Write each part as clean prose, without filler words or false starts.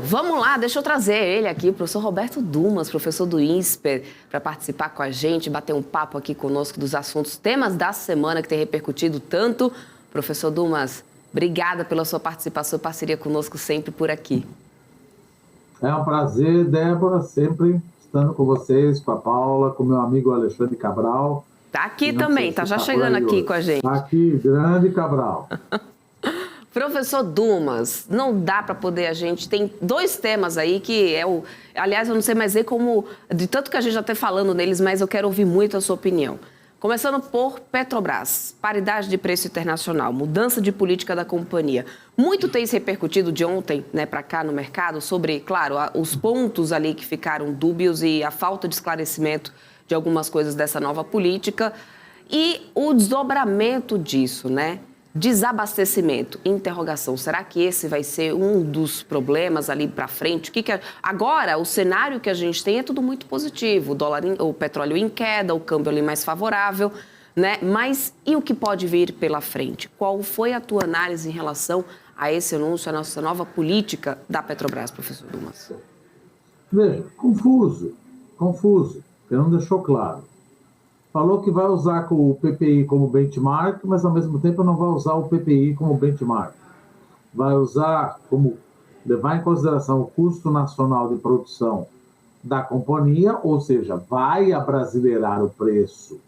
Vamos lá, deixa eu trazer ele aqui, o professor Roberto Dumas, professor do INSPER, para participar com a gente, bater um papo aqui conosco dos assuntos, temas da semana que tem repercutido tanto. Professor Dumas, obrigada pela sua participação e parceria conosco sempre por aqui. É um prazer, Débora, sempre estando com vocês, com a Paula, com meu amigo Alexandre Cabral. Tá aqui também, tá já chegando aqui hoje com a gente. Tá aqui, grande Cabral. Professor Dumas, não dá para poder a gente... Tem dois temas aí que é o... Aliás, eu não sei mais como... De tanto que a gente já está falando neles, mas eu quero ouvir muito a sua opinião. Começando por Petrobras, paridade de preço internacional, mudança de política da companhia. Muito tem se repercutido de ontem, né, para cá no mercado sobre, claro, os pontos ali que ficaram dúbios e a falta de esclarecimento de algumas coisas dessa nova política e o desdobramento disso, né? Desabastecimento, interrogação. Será que esse vai ser um dos problemas ali para frente? Agora, o cenário que a gente tem é tudo muito positivo. O petróleo em queda, o câmbio ali mais favorável, né? Mas e o que pode vir pela frente? Qual foi a tua análise em relação a esse anúncio, a nossa nova política da Petrobras, professor Dumas? Veja, confuso, porque não deixou claro. Falou que vai usar o PPI como benchmark, mas ao mesmo tempo não vai usar o PPI como benchmark. Vai usar levar em consideração o custo nacional de produção da companhia, ou seja, vai abrasileirar o preço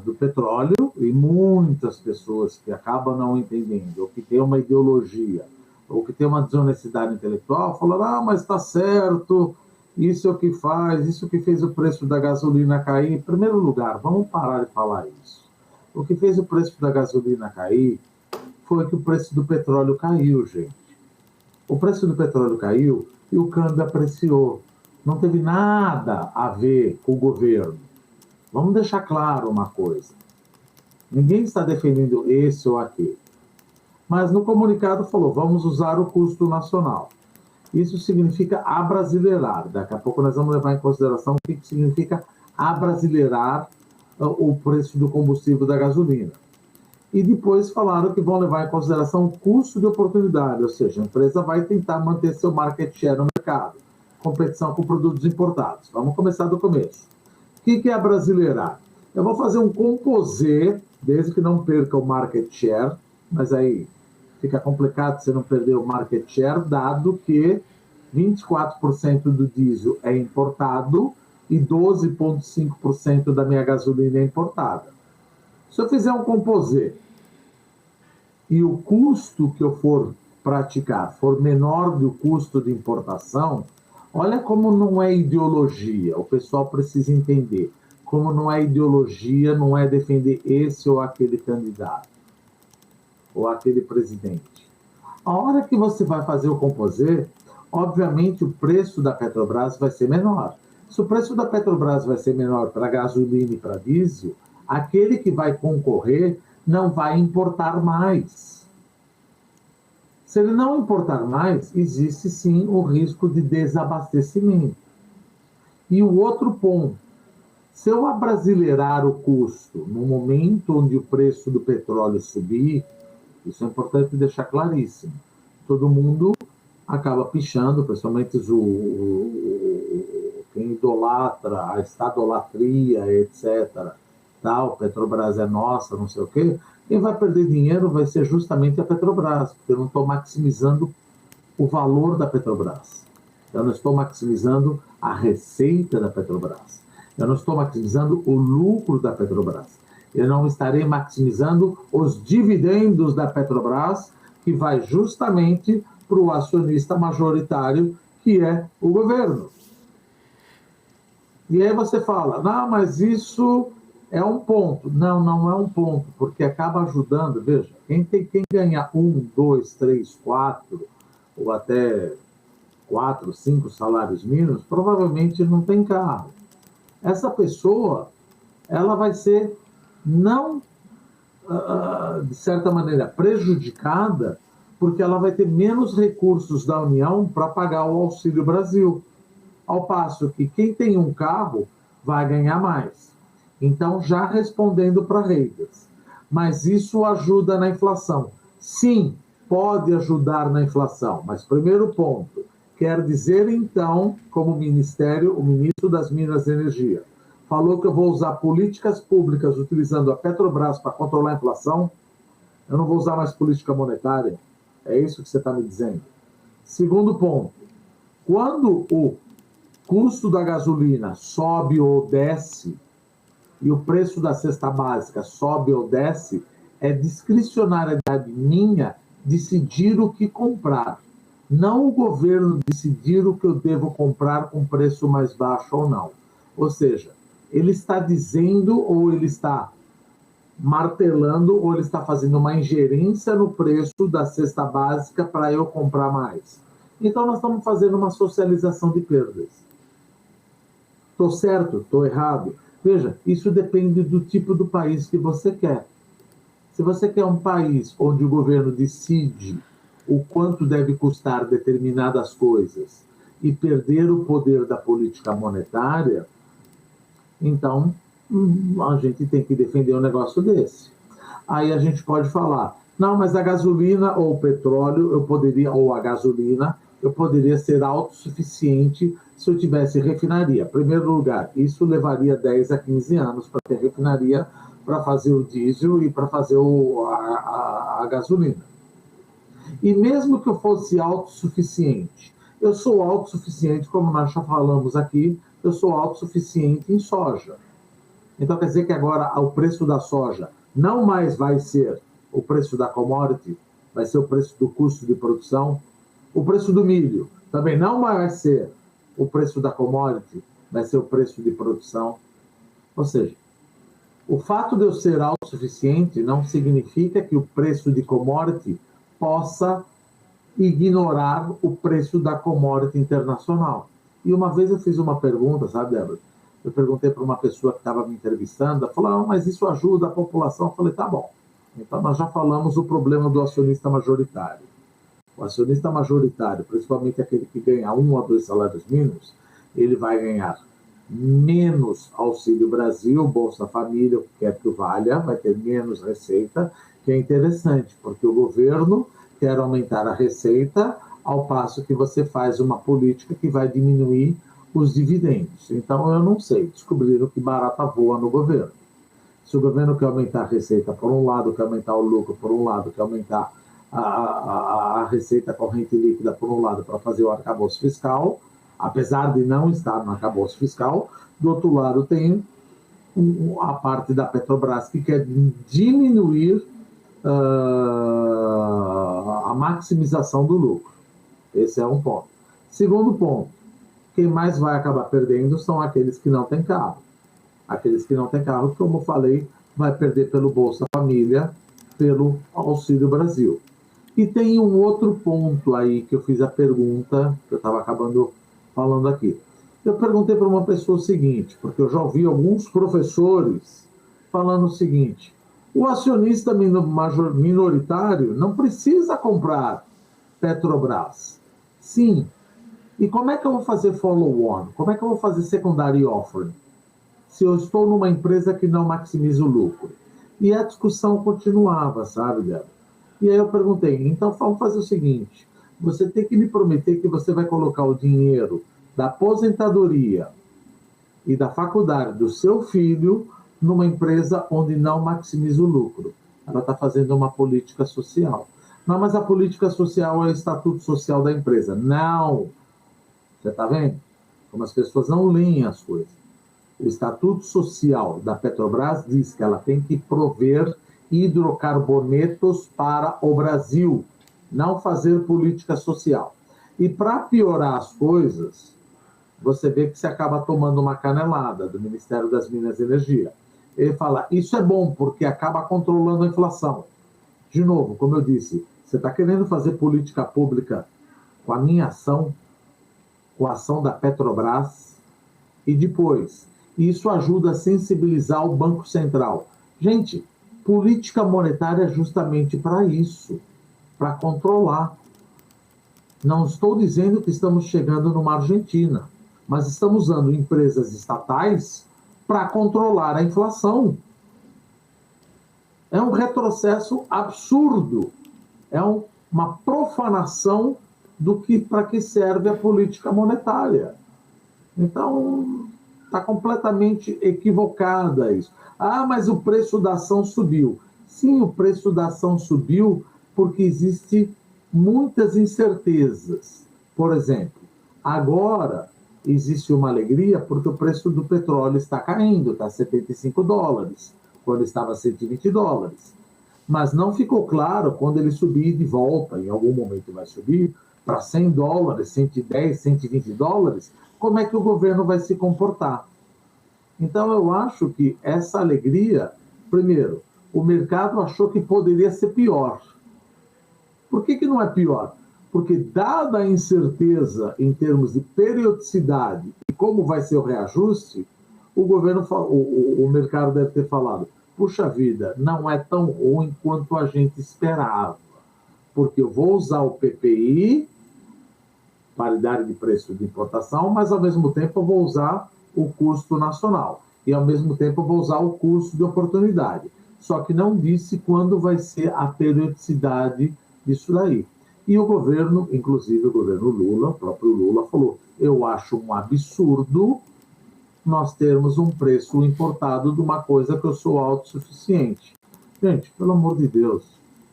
do petróleo, e muitas pessoas que acabam não entendendo, ou que têm uma ideologia, ou que têm uma desonestidade intelectual, falaram, mas está certo, isso é o que faz, isso que fez o preço da gasolina cair. Em primeiro lugar, vamos parar de falar isso. O que fez o preço da gasolina cair foi que o preço do petróleo caiu, gente. O preço do petróleo caiu e o câmbio apreciou. Não teve nada a ver com o governo. Vamos deixar claro uma coisa. Ninguém está defendendo esse ou aquele. Mas no comunicado falou, vamos usar o custo nacional. Isso significa abrasileirar. Daqui a pouco nós vamos levar em consideração o que significa abrasileirar o preço do combustível da gasolina. E depois falaram que vão levar em consideração o custo de oportunidade, ou seja, a empresa vai tentar manter seu market share no mercado, competição com produtos importados. Vamos começar do começo. O que é abrasileirar? Eu vou fazer um composê, desde que não perca o market share, mas aí fica complicado você não perder o market share, dado que 24% do diesel é importado e 12,5% da minha gasolina é importada. Se eu fizer um composê e o custo que eu for praticar for menor do custo de importação, olha como não é ideologia, o pessoal precisa entender. Como não é ideologia, não é defender esse ou aquele candidato ou aquele presidente. A hora que você vai fazer o composê, obviamente o preço da Petrobras vai ser menor. Se o preço da Petrobras vai ser menor para gasolina e para diesel, aquele que vai concorrer não vai importar mais. Se ele não importar mais, existe sim o risco de desabastecimento. E o outro ponto, se eu abrasileirar o custo no momento onde o preço do petróleo subir, isso é importante deixar claríssimo. Todo mundo acaba pichando, principalmente quem idolatra, a estadolatria, etc. Tal, Petrobras é nossa, não sei o quê. Quem vai perder dinheiro vai ser justamente a Petrobras, porque eu não estou maximizando o valor da Petrobras. Eu não estou maximizando a receita da Petrobras. Eu não estou maximizando o lucro da Petrobras. Eu não estarei maximizando os dividendos da Petrobras, que vai justamente para o acionista majoritário, que é o governo. E aí você fala, não, mas isso é um ponto. Não, não é um ponto, porque acaba ajudando. Veja, quem ganha 1, 2, 3, 4, ou até 4, 5 salários mínimos, provavelmente não tem carro. Essa pessoa, ela vai ser não, de certa maneira, prejudicada, porque ela vai ter menos recursos da União para pagar o Auxílio Brasil. Ao passo que quem tem um carro vai ganhar mais. Então, já respondendo para Reiters. Mas isso ajuda na inflação. Sim, pode ajudar na inflação. Mas, primeiro ponto, quer dizer, então, como ministério, o ministro das Minas e Energia falou que eu vou usar políticas públicas utilizando a Petrobras para controlar a inflação, eu não vou usar mais política monetária. É isso que você está me dizendo. Segundo ponto, quando o custo da gasolina sobe ou desce e o preço da cesta básica sobe ou desce, é discricionariedade minha decidir o que comprar. Não o governo decidir o que eu devo comprar com preço mais baixo ou não. Ou seja, ele está dizendo ou ele está martelando ou ele está fazendo uma ingerência no preço da cesta básica para eu comprar mais. Então nós estamos fazendo uma socialização de perdas. Estou certo? Estou errado? Veja, isso depende do tipo do país que você quer. Se você quer um país onde o governo decide o quanto deve custar determinadas coisas e perder o poder da política monetária, então a gente tem que defender um negócio desse. Aí a gente pode falar, não, mas a gasolina ou o petróleo, eu poderia, ou a gasolina, eu poderia ser autossuficiente se eu tivesse refinaria. Em primeiro lugar, isso levaria 10 a 15 anos para ter refinaria para fazer o diesel e para fazer a gasolina. E mesmo que eu fosse autossuficiente, eu sou autossuficiente, como nós já falamos aqui, eu sou autossuficiente em soja. Então quer dizer que agora o preço da soja não mais vai ser o preço da commodity, vai ser o preço do custo de produção. O preço do milho também não vai ser o preço da commodity, vai ser o preço de produção. Ou seja, o fato de eu ser autossuficiente não significa que o preço de commodity possa ignorar o preço da commodity internacional. E uma vez eu fiz uma pergunta, sabe, Débora? Eu perguntei para uma pessoa que estava me entrevistando, ela falou, mas isso ajuda a população? Eu falei, tá bom. Então nós já falamos o problema do acionista majoritário. O acionista majoritário, principalmente aquele que ganha 1 a 2 salários mínimos, ele vai ganhar menos Auxílio Brasil, Bolsa Família, o que quer que valha, vai ter menos receita, que é interessante, porque o governo quer aumentar a receita, ao passo que você faz uma política que vai diminuir os dividendos. Então, eu não sei, descobriram que barata voa no governo. Se o governo quer aumentar a receita por um lado, quer aumentar o lucro por um lado, quer aumentar a receita corrente líquida por um lado para fazer o arcabouço fiscal, apesar de não estar no arcabouço fiscal, do outro lado tem a parte da Petrobras que quer diminuir a maximização do lucro. Esse é um ponto. Segundo ponto, quem mais vai acabar perdendo são aqueles que não têm carro. Aqueles que não têm carro, como eu falei, vai perder pelo Bolsa Família, pelo Auxílio Brasil. E tem um outro ponto aí que eu fiz a pergunta, que eu estava acabando falando aqui. Eu perguntei para uma pessoa o seguinte, porque eu já ouvi alguns professores falando o seguinte, o acionista minoritário não precisa comprar Petrobras. Sim. E como é que eu vou fazer follow-on? Como é que eu vou fazer secondary offering? Se eu estou numa empresa que não maximiza o lucro. E a discussão continuava, sabe, Débora? E aí eu perguntei, então vamos fazer o seguinte, você tem que me prometer que você vai colocar o dinheiro da aposentadoria e da faculdade do seu filho numa empresa onde não maximiza o lucro. Ela está fazendo uma política social. Não, mas a política social é o estatuto social da empresa. Não! Você está vendo? Como as pessoas não leem as coisas. O estatuto social da Petrobras diz que ela tem que prover hidrocarbonetos para o Brasil, não fazer política social. E para piorar as coisas, você vê que você acaba tomando uma canelada do Ministério das Minas e Energia. Ele fala, isso é bom, porque acaba controlando a inflação. De novo, como eu disse, você está querendo fazer política pública com a minha ação, com a ação da Petrobras, e depois, isso ajuda a sensibilizar o Banco Central. Gente, política monetária é justamente para isso, para controlar. Não estou dizendo que estamos chegando numa Argentina, mas estamos usando empresas estatais para controlar a inflação. É um retrocesso absurdo. É uma profanação do que para que serve a política monetária. Então, está completamente equivocada isso. Ah, mas o preço da ação subiu. Sim, o preço da ação subiu porque existem muitas incertezas. Por exemplo, agora existe uma alegria porque o preço do petróleo está caindo, está a $75, quando estava a $120. Mas não ficou claro quando ele subir de volta, em algum momento vai subir, para $100, 110, $120, como é que o governo vai se comportar. Então, eu acho que essa alegria, primeiro, o mercado achou que poderia ser pior. Por que não é pior? Porque, dada a incerteza em termos de periodicidade e como vai ser o reajuste, o mercado deve ter falado, puxa vida, não é tão ruim quanto a gente esperava, porque eu vou usar o PPI, paridade de preço de importação, mas ao mesmo tempo eu vou usar o custo nacional e ao mesmo tempo eu vou usar o custo de oportunidade. Só que não disse quando vai ser a periodicidade disso daí. E o governo, inclusive o governo Lula, o próprio Lula falou, eu acho um absurdo nós termos um preço importado de uma coisa que eu sou autossuficiente. Gente, pelo amor de Deus.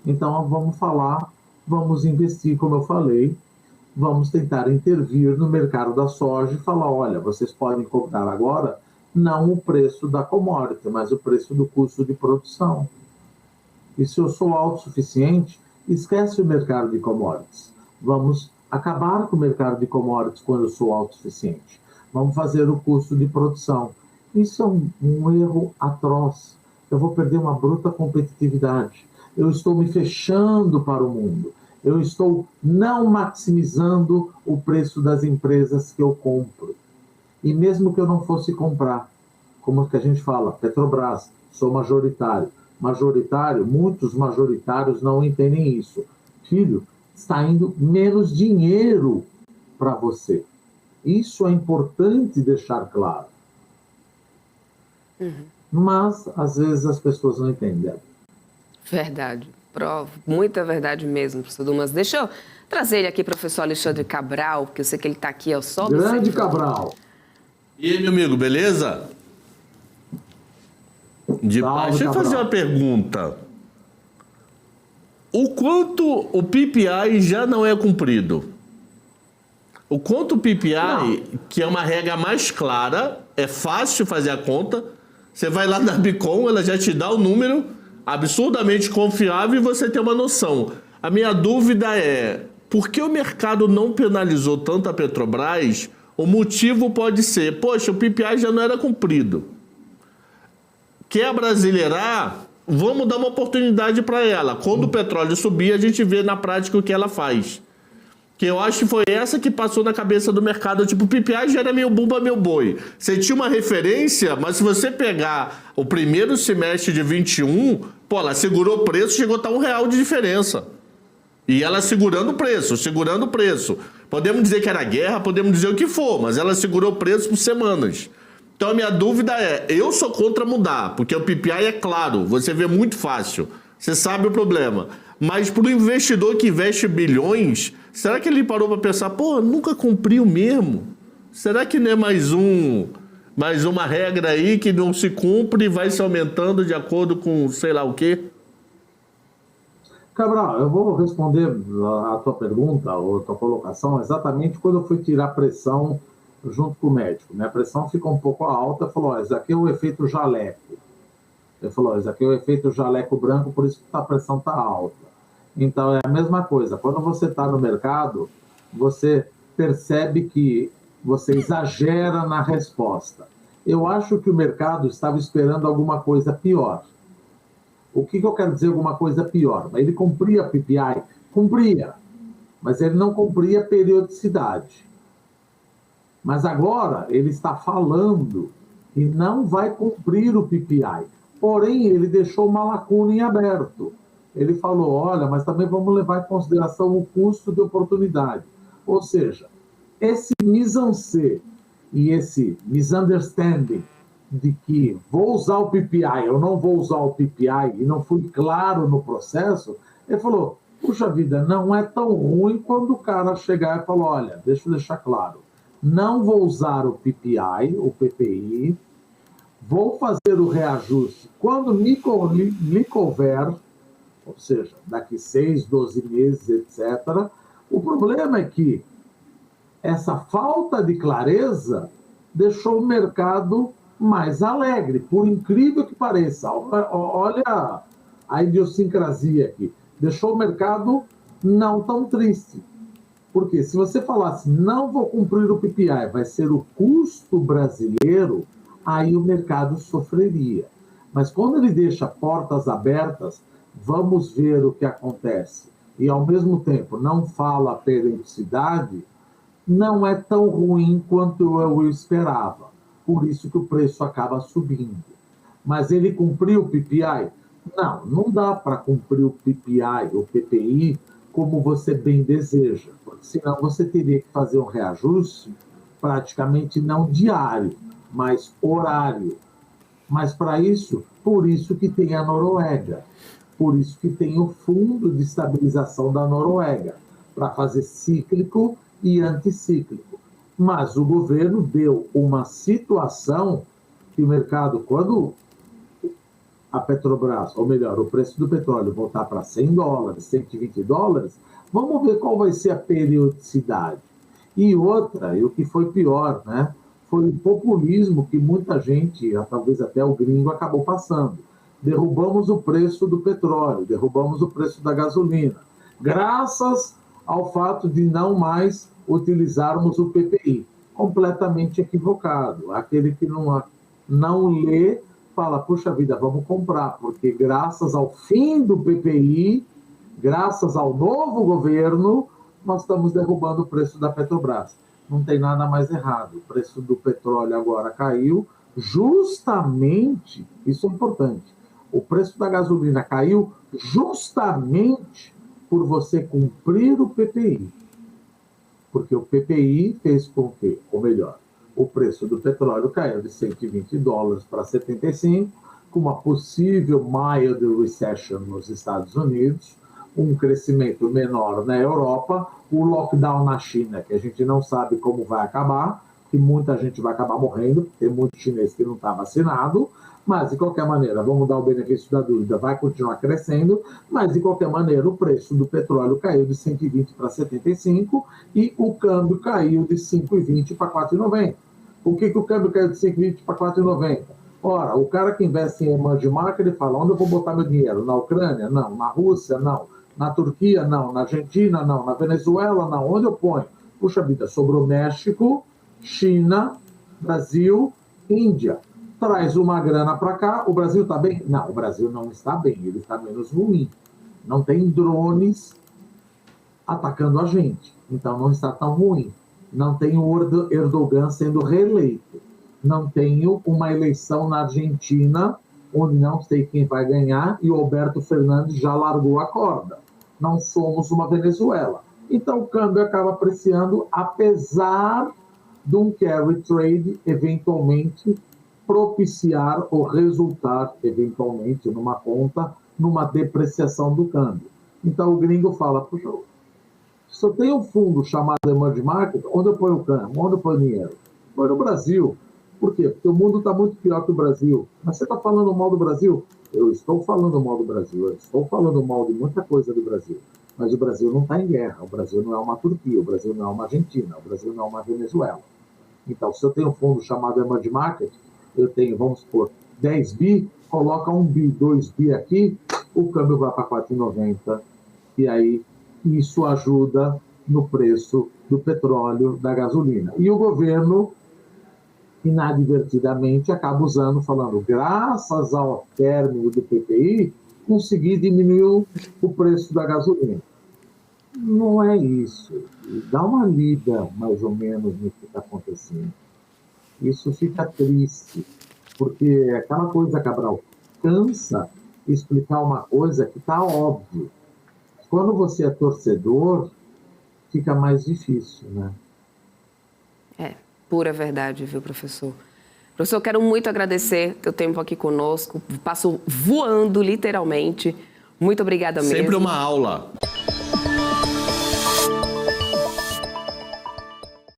Então vamos falar, vamos investir, como eu falei, vamos tentar intervir no mercado da soja e falar, olha, vocês podem comprar agora não o preço da commodity, mas o preço do custo de produção. E se eu sou autossuficiente, esquece o mercado de commodities. Vamos acabar com o mercado de commodities quando eu sou autossuficiente. Vamos fazer o custo de produção. Isso é um erro atroz. Eu vou perder uma bruta competitividade. Eu estou me fechando para o mundo. Eu estou não maximizando o preço das empresas que eu compro. E mesmo que eu não fosse comprar, como que a gente fala, Petrobras, sou majoritário. Majoritário, muitos majoritários não entendem isso. Filho, está indo menos dinheiro para você. Isso é importante deixar claro. Mas, às vezes, as pessoas não entendem. Verdade. Muita verdade mesmo, professor Dumas. Deixa eu trazer ele aqui, professor Alexandre Cabral, porque eu sei que ele está aqui, ó, só Grande Cabral. E aí, meu amigo, beleza? De paz. Deixa eu fazer uma pergunta. O quanto o PPI já não é cumprido? O quanto o PPI, que é uma regra mais clara, é fácil fazer a conta, você vai lá na Bicom, ela já te dá o número absurdamente confiável e você tem uma noção. A minha dúvida é, por que o mercado não penalizou tanto a Petrobras? O motivo pode ser, poxa, o PPI já não era cumprido. Quer brasileirar? Vamos dar uma oportunidade para ela. Quando o petróleo subir, a gente vê na prática o que ela faz. Que eu acho que foi essa que passou na cabeça do mercado. Tipo, o PPI já era meu bumba, meu boi. Você tinha uma referência, mas se você pegar o primeiro semestre de 21, pô, ela segurou o preço, chegou a estar R$1 de diferença. E ela segurando o preço, segurando o preço. Podemos dizer que era guerra, podemos dizer o que for, mas ela segurou o preço por semanas. Então a minha dúvida é, eu sou contra mudar, porque o PPI é claro, você vê muito fácil, você sabe o problema. Mas para o investidor que investe bilhões, será que ele parou para pensar, pô, nunca cumpriu mesmo? Será que não é mais uma regra aí que não se cumpre e vai se aumentando de acordo com sei lá o quê? Cabral, eu vou responder a tua pergunta, ou a tua colocação, exatamente quando eu fui tirar pressão junto com o médico. Minha pressão ficou um pouco alta, falou, isso aqui é o efeito jaleco. Ele falou, isso aqui é o efeito jaleco branco, por isso que a pressão está alta. Então, é a mesma coisa. Quando você está no mercado, você percebe que você exagera na resposta. Eu acho que o mercado estava esperando alguma coisa pior. O que eu quero dizer alguma coisa pior? Ele cumpria PPI? Cumpria. Mas ele não cumpria periodicidade. Mas agora ele está falando que não vai cumprir o PPI. Porém, ele deixou uma lacuna em aberto. Ele falou, olha, mas também vamos levar em consideração o custo de oportunidade. Ou seja, esse mise-en-scène e esse misunderstanding de que vou usar o PPI, eu não vou usar o PPI, e não fui claro no processo, ele falou, puxa vida, não é tão ruim quando o cara chegar e falar, olha, deixa eu deixar claro, não vou usar o PPI, o PPI, vou fazer o reajuste quando me couber, ou seja, daqui 6, 12 meses, etc. O problema é que essa falta de clareza deixou o mercado mais alegre, por incrível que pareça. Olha a idiosincrasia aqui. Deixou o mercado não tão triste. Porque se você falasse, não vou cumprir o PPI, vai ser o custo brasileiro, aí o mercado sofreria. Mas quando ele deixa portas abertas, vamos ver o que acontece, e ao mesmo tempo não fala a periodicidade, não é tão ruim quanto eu esperava. Por isso que o preço acaba subindo. Mas ele cumpriu o PPI? Não, não dá para cumprir o PPI, o PPI, como você bem deseja, porque senão você teria que fazer um reajuste praticamente não diário, mas horário. Mas para isso, por isso que tem a Noruega, por isso que tem o Fundo de Estabilização da Noruega, para fazer cíclico e anticíclico. Mas o governo deu uma situação que o mercado, quando a Petrobras, ou melhor, o preço do petróleo voltar para $100, $120, vamos ver qual vai ser a periodicidade. E outra, e o que foi pior, né, foi o populismo que muita gente, talvez até o gringo, acabou passando. Derrubamos o preço do petróleo, derrubamos o preço da gasolina, graças ao fato de não mais utilizarmos o PPI. Completamente equivocado. Aquele que não lê, fala, puxa vida, vamos comprar, porque graças ao fim do PPI, graças ao novo governo, nós estamos derrubando o preço da Petrobras. Não tem nada mais errado. O preço do petróleo agora caiu, justamente, isso é importante, o preço da gasolina caiu justamente por você cumprir o PPI. Porque o PPI fez com que, ou melhor, o preço do petróleo caiu de $120 para 75, com uma possível mild recession nos Estados Unidos, um crescimento menor na Europa, o lockdown na China, que a gente não sabe como vai acabar, que muita gente vai acabar morrendo, tem muito chinês que não está vacinado, mas, de qualquer maneira, vamos dar o benefício da dúvida, vai continuar crescendo, mas, de qualquer maneira, o preço do petróleo caiu de 120 para 75 e o câmbio caiu de 5,20 para 4,90. Por que o câmbio caiu de 5,20 para 4,90? Ora, o cara que investe em emerging market, ele fala, onde eu vou botar meu dinheiro? Na Ucrânia? Não. Na Rússia? Não. Na Turquia? Não. Na Argentina? Não. Na Venezuela? Não. Onde eu ponho? Puxa vida, sobrou México, China, Brasil, Índia. Traz uma grana para cá, o Brasil está bem? Não, o Brasil não está bem, ele está menos ruim. Não tem drones atacando a gente, então não está tão ruim. Não tem o Erdogan sendo reeleito. Não tenho uma eleição na Argentina, onde não sei quem vai ganhar, e o Alberto Fernandes já largou a corda. Não somos uma Venezuela. Então o câmbio acaba apreciando, apesar de um carry trade eventualmente propiciar ou resultar, eventualmente, numa conta, numa depreciação do câmbio. Então, o gringo fala, puxa, se eu tenho um fundo chamado Emerging Market, onde eu ponho o câmbio? Onde eu ponho o dinheiro? Põe no Brasil. Por quê? Porque o mundo está muito pior que o Brasil. Mas você está falando mal do Brasil? Eu estou falando mal do Brasil. Eu estou falando mal de muita coisa do Brasil. Mas o Brasil não está em guerra. O Brasil não é uma Turquia. O Brasil não é uma Argentina. O Brasil não é uma Venezuela. Então, se eu tenho um fundo chamado Emerging Market, eu tenho, vamos supor, 10 bi, coloca 1 bi, 2 bi aqui, o câmbio vai para 4,90, e aí isso ajuda no preço do petróleo, da gasolina. E o governo, inadvertidamente, acaba usando, falando, graças ao término do PPI, consegui diminuir o preço da gasolina. Não é isso. Dá uma lida, mais ou menos, no que está acontecendo. Isso fica triste, porque aquela coisa, Cabral, cansa explicar uma coisa que está óbvio. Quando você é torcedor, fica mais difícil, né? É, pura verdade, viu, professor? Professor, eu quero muito agradecer teu tempo aqui conosco. Passou voando, literalmente. Muito obrigada mesmo. Sempre uma aula.